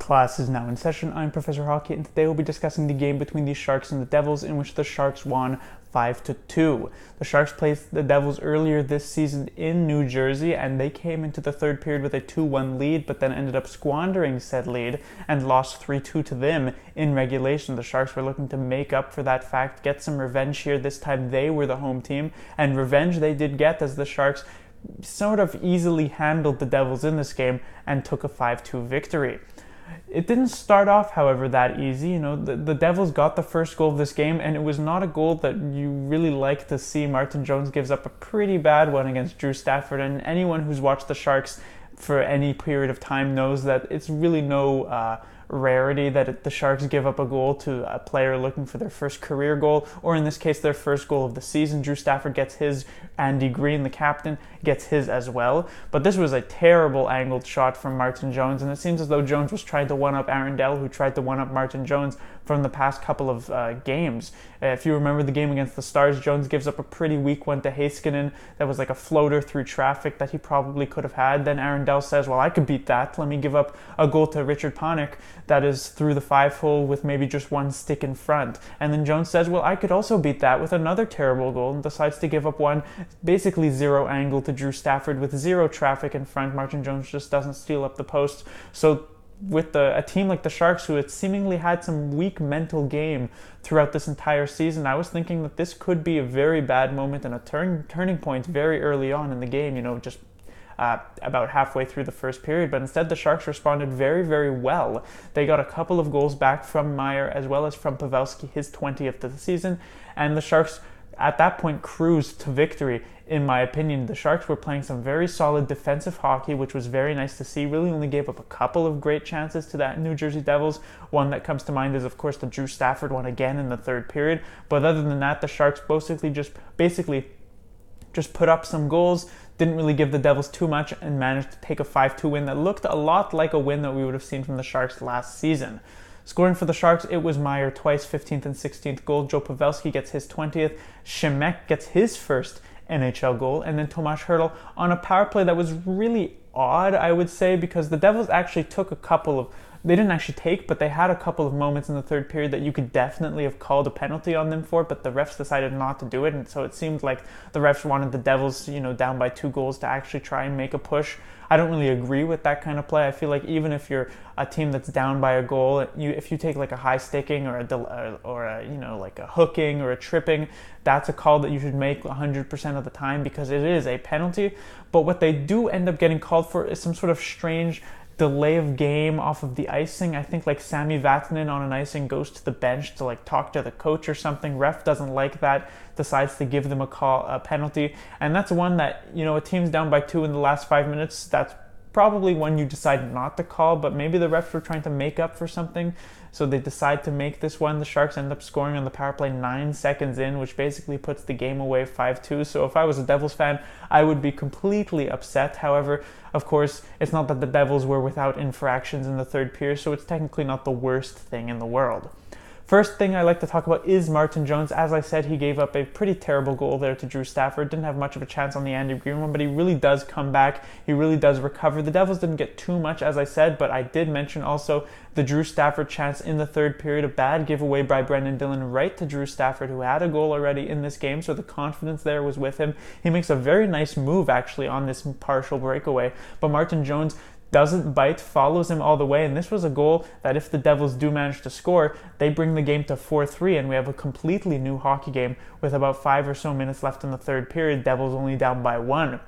Class is now in session. I'm Professor Hockey, and today we'll be discussing the game between the Sharks and the Devils, in which the Sharks won 5-2. The Sharks played the Devils earlier this season in New Jersey, and they came into the third period with a 2-1 lead, but then ended up squandering said lead and lost 3-2 to them in regulation. The Sharks were looking to make up for that fact, get some revenge here. This time they were the home team, and revenge they did get, as the Sharks sort of easily handled the Devils in this game and took a 5-2 victory. It didn't start off, however, that easy. The Devils got the first goal of this game, and it was not a goal that you really like to see. Martin Jones gives up a pretty bad one against Drew Stafford, and anyone who's watched the Sharks for any period of time knows that it's really no rarity that the Sharks give up a goal to a player looking for their first career goal, or in this case, their first goal of the season. Drew Stafford gets his, Andy Green, the captain, gets his as well. But this was a terrible angled shot from Martin Jones, and it seems as though Jones was trying to one-up Aaron Dell, who tried to one-up Martin Jones from the past couple of games. If you remember the game against the Stars, Jones gives up a pretty weak one to Heiskanen that was like a floater through traffic that he probably could have had. Then Aaron Dell says, well, I could beat that. Let me give up a goal to Richard Panik that is through the 5-hole with maybe just one stick in front. And then Jones says, well, I could also beat that with another terrible goal, and decides to give up one basically zero angle to Drew Stafford with zero traffic in front. Martin Jones just doesn't steal up the post. So with a team like the Sharks, who had seemingly had some weak mental game throughout this entire season, I was thinking that this could be a very bad moment and a turning point very early on in the game, just about halfway through the first period. But instead, the Sharks responded very, very well. They got a couple of goals back from Meyer as well as from Pavelski, his 20th of the season, and the Sharks at that point cruised to victory. In my opinion, the Sharks were playing some very solid defensive hockey, which was very nice to see. Really only gave up a couple of great chances to that New Jersey Devils. One that comes to mind is, of course, the Drew Stafford one again in the third period. But other than that, the Sharks basically just put up some goals, didn't really give the Devils too much, and managed to take a 5-2 win that looked a lot like a win that we would have seen from the Sharks last season. Scoring for the Sharks, it was Meyer twice, 15th and 16th goal. Joe Pavelski gets his 20th. Shemek gets his first NHL goal. And then Tomas Hertl on a power play that was really odd, I would say, because the Devils actually took they didn't actually take, but they had a couple of moments in the third period that you could definitely have called a penalty on them for, but the refs decided not to do it, and so it seemed like the refs wanted the Devils, down by 2 goals to actually try and make a push. I don't really agree with that kind of play. I feel like even if you're a team that's down by a goal, if you take like a high sticking or like a hooking or a tripping, that's a call that you should make 100% of the time, because it is a penalty. But what they do end up getting called for is some sort of strange delay of game off of the icing. I think like Sami Vatanen on an icing goes to the bench to like talk to the coach or something. Ref doesn't like that, decides to give them a penalty. And that's one that, a team's down by 2 in the last 5 minutes, that's probably one you decide not to call, but maybe the refs were trying to make up for something, so they decide to make this one. The Sharks end up scoring on the power play 9 seconds in, which basically puts the game away 5-2. So if I was a Devils fan, I would be completely upset. However, of course, it's not that the Devils were without infractions in the third period, so it's technically not the worst thing in the world. First thing I like to talk about is Martin Jones. As I said, he gave up a pretty terrible goal there to Drew Stafford. Didn't have much of a chance on the Andy Green one, but he really does come back. He really does recover. The Devils didn't get too much, as I said, but I did mention also the Drew Stafford chance in the third period. A bad giveaway by Brendan Dillon right to Drew Stafford, who had a goal already in this game, so the confidence there was with him. He makes a very nice move, actually, on this partial breakaway, but Martin Jones doesn't bite, follows him all the way, and this was a goal that if the Devils do manage to score, they bring the game to 4-3, and we have a completely new hockey game with about 5 or so minutes left in the third period, Devils only down by 1.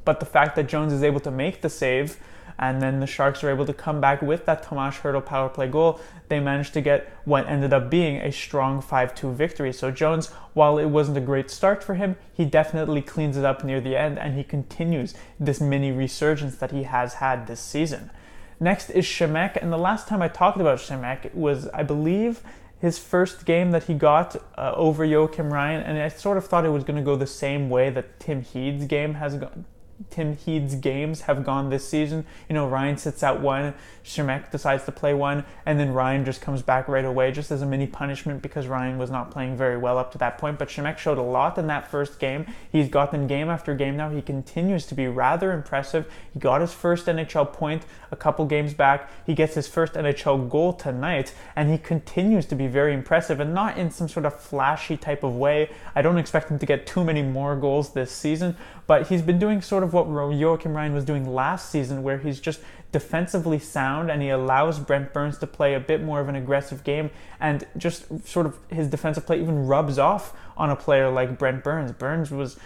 But the fact that Jones is able to make the save, and then the Sharks are able to come back with that Tomas Hertl power play goal, they managed to get what ended up being a strong 5-2 victory. So Jones, while it wasn't a great start for him, he definitely cleans it up near the end, and he continues this mini resurgence that he has had this season. Next is Shemek, and the last time I talked about Shemek was, I believe, his first game that he got over Joakim Ryan, and I sort of thought it was going to go the same way that Tim Heed's game has gone. Tim Heed's games have gone this season. Ryan sits out one, Simek decides to play one, and then Ryan just comes back right away just as a mini punishment because Ryan was not playing very well up to that point. But Simek showed a lot in that first game. He's gotten game after game now. He continues to be rather impressive. He got his first NHL point a couple games back. He gets his first NHL goal tonight, and he continues to be very impressive, and not in some sort of flashy type of way. I don't expect him to get too many more goals this season, but he's been doing sort of what Joakim Ryan was doing last season, where he's just defensively sound and he allows Brent Burns to play a bit more of an aggressive game, and just sort of his defensive play even rubs off on a player like Brent Burns. Burns was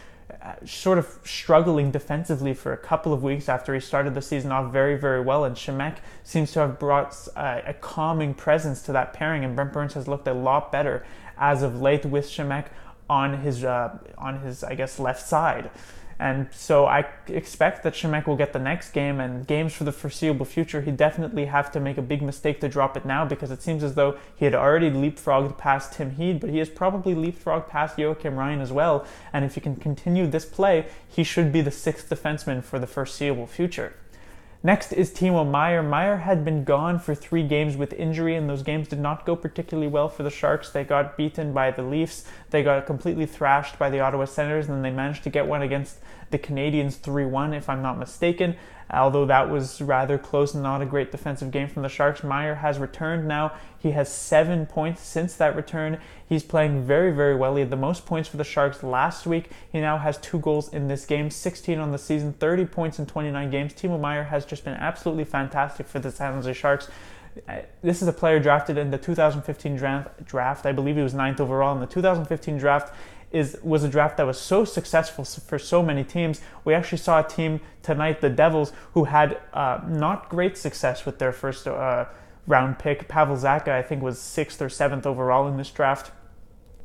sort of struggling defensively for a couple of weeks after he started the season off very, very well, and Simek seems to have brought a calming presence to that pairing, and Brent Burns has looked a lot better as of late with Simek on his I guess left side. And so I expect that Simek will get the next game, and games for the foreseeable future. He definitely have to make a big mistake to drop it now, because it seems as though he had already leapfrogged past Tim Heed, but he has probably leapfrogged past Joakim Ryan as well. And if he can continue this play, he should be the sixth defenseman for the foreseeable future. Next is Timo Meier. Meier had been gone for 3 games with injury, and those games did not go particularly well for the Sharks. They got beaten by the Leafs. They got completely thrashed by the Ottawa Senators, and then they managed to get one against the Canadiens 3-1, if I'm not mistaken. Although that was rather close and not a great defensive game from the Sharks. Meier has returned now. He has 7 points since that return. He's playing very, very well. He had the most points for the Sharks last week. He now has 2 goals in this game, 16 on the season, 30 points in 29 games. Timo Meier has just been absolutely fantastic for the San Jose Sharks. This is a player drafted in the 2015 draft. I believe he was 9th overall in the 2015 draft. Was a draft that was so successful for so many teams. We actually saw a team tonight, the Devils, who had not great success with their first round pick. Pavel Zacha, I think, was 6th or 7th overall in this draft.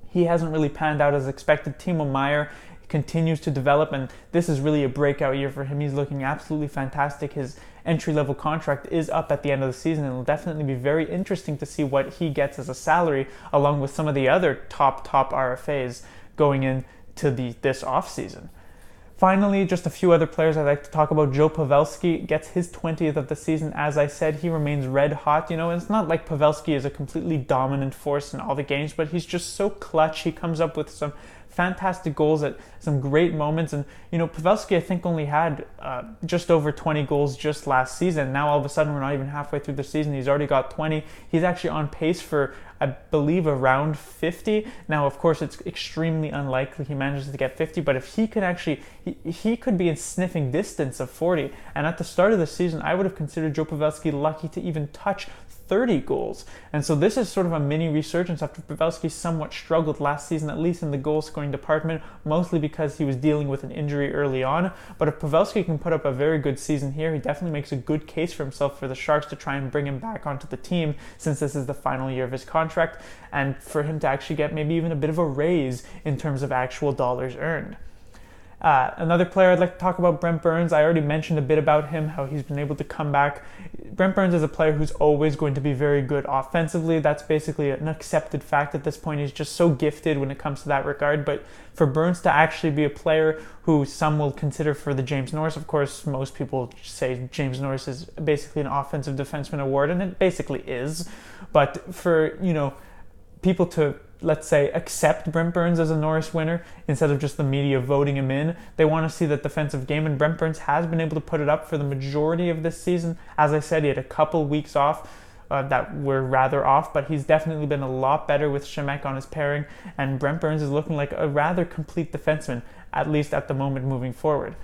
He hasn't really panned out as expected. Timo Meier continues to develop, and this is really a breakout year for him. He's looking absolutely fantastic. His entry-level contract is up at the end of the season, and it'll definitely be very interesting to see what he gets as a salary, along with some of the other top RFAs going into this offseason. Finally, just a few other players I'd like to talk about. Joe Pavelski gets his 20th of the season. As I said, he remains red hot. It's not like Pavelski is a completely dominant force in all the games, but he's just so clutch. He comes up with some fantastic goals at some great moments. And, Pavelski, I think, only had just over 20 goals just last season. Now, all of a sudden, we're not even halfway through the season. He's already got 20. He's actually on pace for, I believe, around 50. Now, of course, it's extremely unlikely he manages to get 50, but if he could actually, he could be in sniffing distance of 40. And at the start of the season, I would have considered Joe Pavelski lucky to even touch 30 goals. And so this is sort of a mini resurgence after Pavelski somewhat struggled last season, at least in the goal scoring department, mostly because he was dealing with an injury early on. But if Pavelski can put up a very good season here, he definitely makes a good case for himself for the Sharks to try and bring him back onto the team, since this is the final year of his contract, and for him to actually get maybe even a bit of a raise in terms of actual dollars earned. Another player I'd like to talk about, Brent Burns. I already mentioned a bit about him, how he's been able to come back. Brent Burns is a player who's always going to be very good offensively. That's basically an accepted fact at this point. He's just so gifted when it comes to that regard. But for Burns to actually be a player who some will consider for the James Norris, of course, most people say James Norris is basically an offensive defenseman award, and it basically is. But for, people to, let's say, accept Brent Burns as a Norris winner instead of just the media voting him in, they want to see that defensive game, and Brent Burns has been able to put it up for the majority of this season. As I said, he had a couple weeks off that were rather off, but he's definitely been a lot better with Simek on his pairing, and Brent Burns is looking like a rather complete defenseman, at least at the moment moving forward.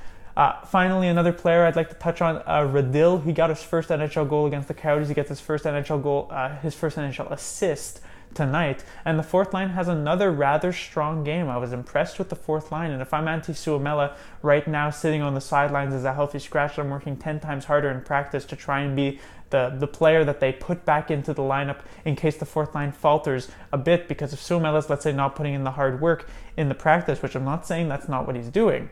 Finally, another player I'd like to touch on, Radil. He got his first NHL goal against the Coyotes. He gets his first NHL goal, his first NHL assist tonight, and the fourth line has another rather strong game. I was impressed with the fourth line, and if I'm Antti Suomela right now sitting on the sidelines as a healthy scratch, I'm working 10 times harder in practice to try and be the player that they put back into the lineup in case the fourth line falters a bit, because if Suomela's, let's say, not putting in the hard work in the practice, which I'm not saying that's not what he's doing,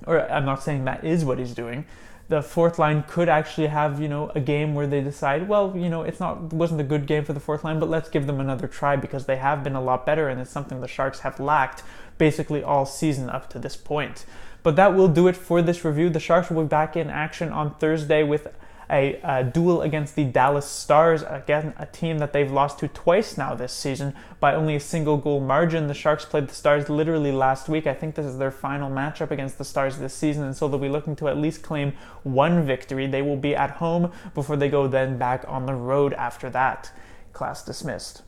or I'm not saying that is what he's doing, the fourth line could actually have, a game where they decide, well, it wasn't a good game for the fourth line, but let's give them another try, because they have been a lot better, and it's something the Sharks have lacked basically all season up to this point. But that will do it for this review. The Sharks will be back in action on Thursday with a duel against the Dallas Stars, again a team that they've lost to twice now this season by only a single goal margin. The Sharks played the Stars literally last week. I think this is their final matchup against the Stars this season, and so they'll be looking to at least claim one victory. They will be at home before they go then back on the road after that. Class dismissed.